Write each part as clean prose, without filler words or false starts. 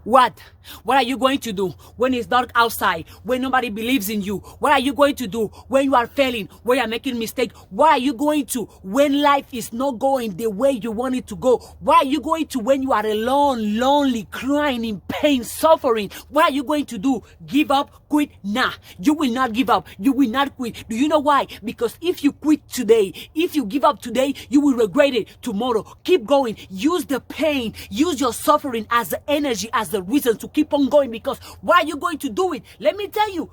What? What are you going to do when it's dark outside, when nobody believes in you? What are you going to do when you are failing, when you are making mistakes? What are you going to when life is not going the way you want it to go? What are you going to when you are alone, lonely, crying, in pain, suffering? What are you going to do? Give up? Quit? Nah, you will not give up. You will not quit. Do you know why? Because if you quit today, if you give up today, you will regret it tomorrow. Keep going. Use the pain, use your suffering as the energy, as the reason to keep on going. Because why are you going to do it? Let me tell you,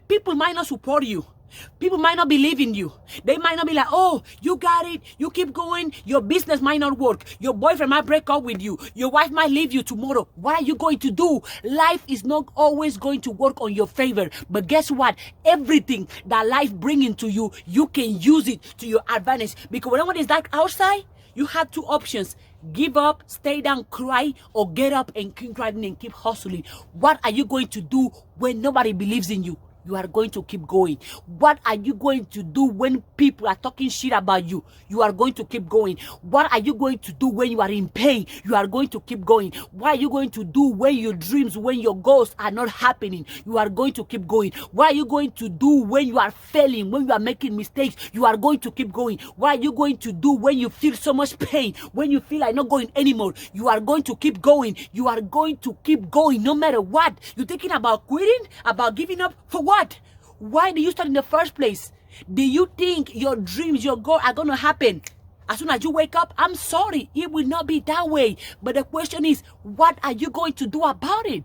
people might not support you. People might not believe in you. They might not be like, oh, you got it, you keep going. Your business might not work. Your boyfriend might break up with you. Your wife might leave you tomorrow. What are you going to do? Life is not always going to work on your favor. But guess what? Everything that life brings to you, you can use it to your advantage. Because whenever it's dark outside, you have two options. Give up, stay down, cry, or get up and keep driving and keep hustling. What are you going to do when nobody believes in you? You are going to keep going. What are you going to do when people are talking shit about you? You are going to keep going. What are you going to do when you are in pain? You are going to keep going. What are you going to do when your dreams, when your goals are not happening? You are going to keep going. What are you going to do when you are failing, when you are making mistakes? You are going to keep going. What are you going to do when you feel so much pain, when you feel like not going anymore? You are going to keep going. You are going to keep going no matter what. You're thinking about quitting, about giving up for what? Why did you start in the first place? Do you think your dreams, your goals are going to happen as soon as you wake up? I'm sorry, it will not be that way. But the question is, what are you going to do about it?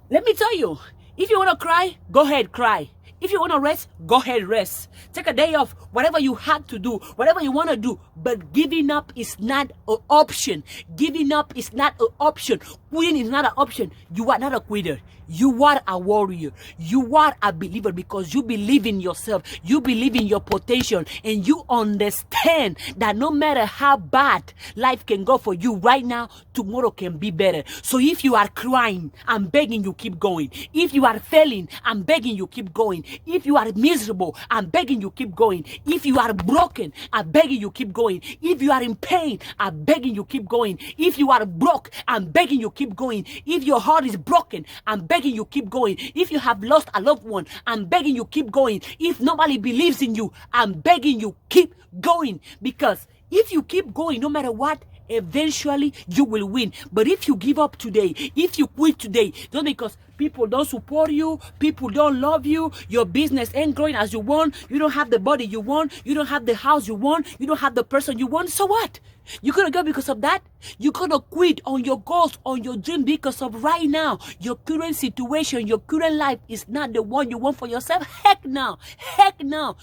Let me tell you, if you want to cry, go ahead, cry. If you want to rest, go ahead, rest. Take a day off, whatever you have to do, whatever you want to do. But giving up is not an option. Giving up is not an option. Quitting is not an option. You are not a quitter. You are a warrior. You are a believer because you believe in yourself. You believe in your potential. And you understand that no matter how bad life can go for you right now, tomorrow can be better. So if you are crying, I'm begging you keep going. If you are failing, I'm begging you keep going. If you are miserable, I'm begging you keep going. If you are broken, I'm begging you keep going. If you are in pain, I'm begging you keep going. If you are broke, I'm begging you keep going. If your heart is broken, I'm begging you keep going. If you have lost a loved one, I'm begging you keep going. If nobody believes in you, I'm begging you keep going. Because if you keep going no matter what, eventually you will win. But if you give up today, if you quit today, just because people don't support you, people don't love you, your business ain't growing as you want, you don't have the body you want, you don't have the house you want, you don't have the person you want, so what? You're gonna go because of that? You're gonna quit on your goals, on your dream because of right now. Your current situation, your current life is not the one you want for yourself? Heck no. Heck no.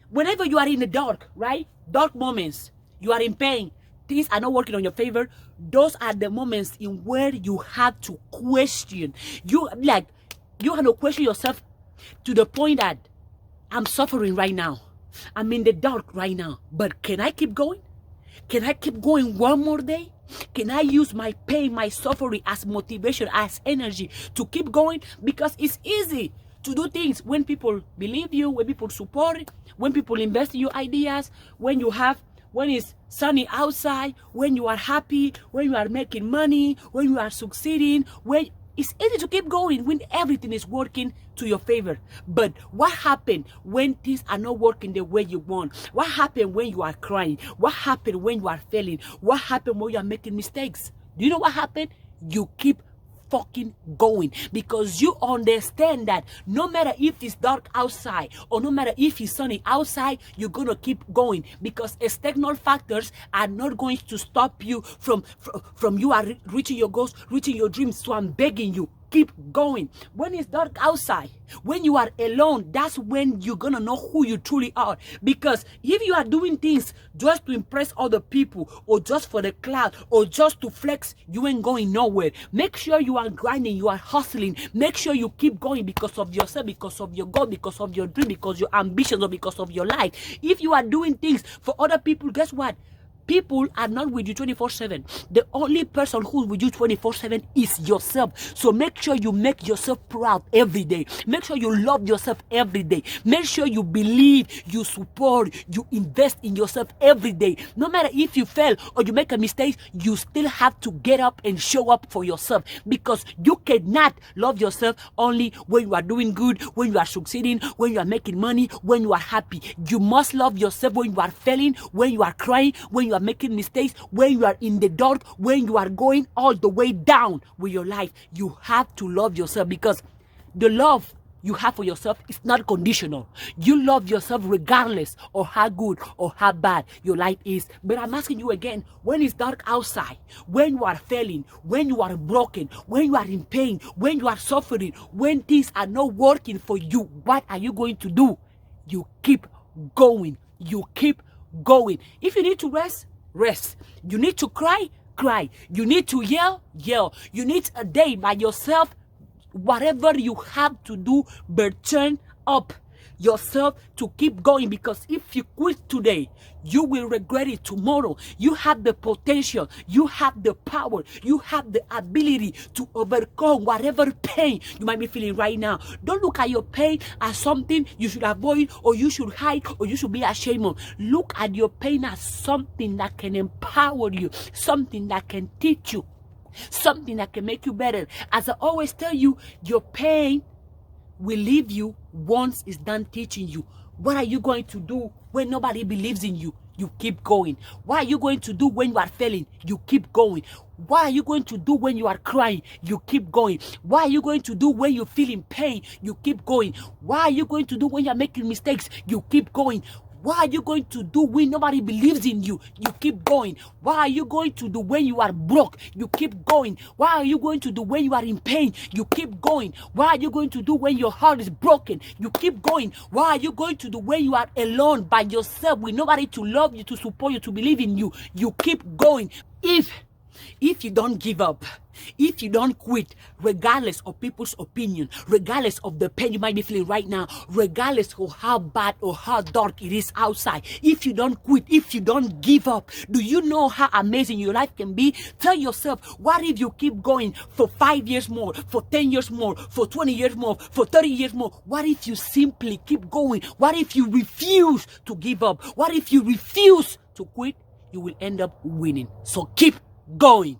Whenever you are in the dark, right? Dark moments, you are in pain, things are not working on your favor, those are the moments in where you have to question. You have to question yourself to the point that I'm suffering right now. I'm in the dark right now. But can I keep going? Can I keep going one more day? Can I use my pain, my suffering as motivation, as energy to keep going? Because it's easy to do things when people believe you, when people support it, when people invest in your ideas, when it's sunny outside, when you are happy, when you are making money, when you are succeeding, when it's easy to keep going when everything is working to your favor. But what happened when things are not working the way you want? What happened when you are crying? What happened when you are failing? What happened when you are making mistakes? Do you know what happened? You keep fucking going because you understand that no matter if it's dark outside or no matter if it's sunny outside, you're gonna keep going because external factors are not going to stop you from you are reaching your goals, reaching your dreams. So I'm begging you, keep going. When it's dark outside, when you are alone, that's when you're gonna know who you truly are. Because if you are doing things just to impress other people or just for the cloud or just to flex, you ain't going nowhere. Make sure you are grinding, you are hustling. Make sure you keep going because of yourself, because of your goal, because of your dream, because your ambitions, or because of your life. If you are doing things for other people, guess what? People are not with you 24/7. The only person who's with you 24/7 is yourself. So make sure you make yourself proud every day. Make sure you love yourself every day. Make sure you believe, you support, you invest in yourself every day. No matter if you fail or you make a mistake, you still have to get up and show up for yourself, because you cannot love yourself only when you are doing good, when you are succeeding, when you are making money, when you are happy. You must love yourself when you are failing, when you are crying, when you are making mistakes, when you are in the dark, when you are going all the way down with your life. You have to love yourself, because the love you have for yourself is not conditional. You love yourself regardless of how good or how bad your life is. But I'm asking you again, when it's dark outside, when you are failing, when you are broken, when you are in pain, when you are suffering, when things are not working for you, what are you going to do? You keep going. You keep going. If you need to rest, rest. You need to cry, cry. You need to yell, yell. You need a day by yourself. Whatever you have to do, but turn up yourself to keep going, because if you quit today, you will regret it tomorrow. You have the potential, you have the power, you have the ability to overcome whatever pain you might be feeling right now. Don't look at your pain as something you should avoid, or you should hide, or you should be ashamed of. Look at your pain as something that can empower you, something that can teach you, something that can make you better. As I always tell you, your pain will leave you once it's done teaching you. What are you going to do when nobody believes in you? You keep going. What are you going to do when you are failing? You keep going. What are you going to do when you are crying? You keep going. What are you going to do when you feel in pain? You keep going. What are you going to do when you are making mistakes? You keep going. What are you going to do when nobody believes in you? You keep going. What are you going to do when you are broke? You keep going. What are you going to do when you are in pain? You keep going. What are you going to do when your heart is broken? You keep going. What are you going to do when you are alone by yourself with nobody to love you, to support you, to believe in you? You keep going. If you don't give up, if you don't quit, regardless of people's opinion, regardless of the pain you might be feeling right now, regardless of how bad or how dark it is outside, if you don't quit, if you don't give up, do you know how amazing your life can be? Tell yourself, what if you keep going for 5 years more, for 10 years more, for 20 years more, for 30 years more? What if you simply keep going? What if you refuse to give up? What if you refuse to quit? You will end up winning. So keep going.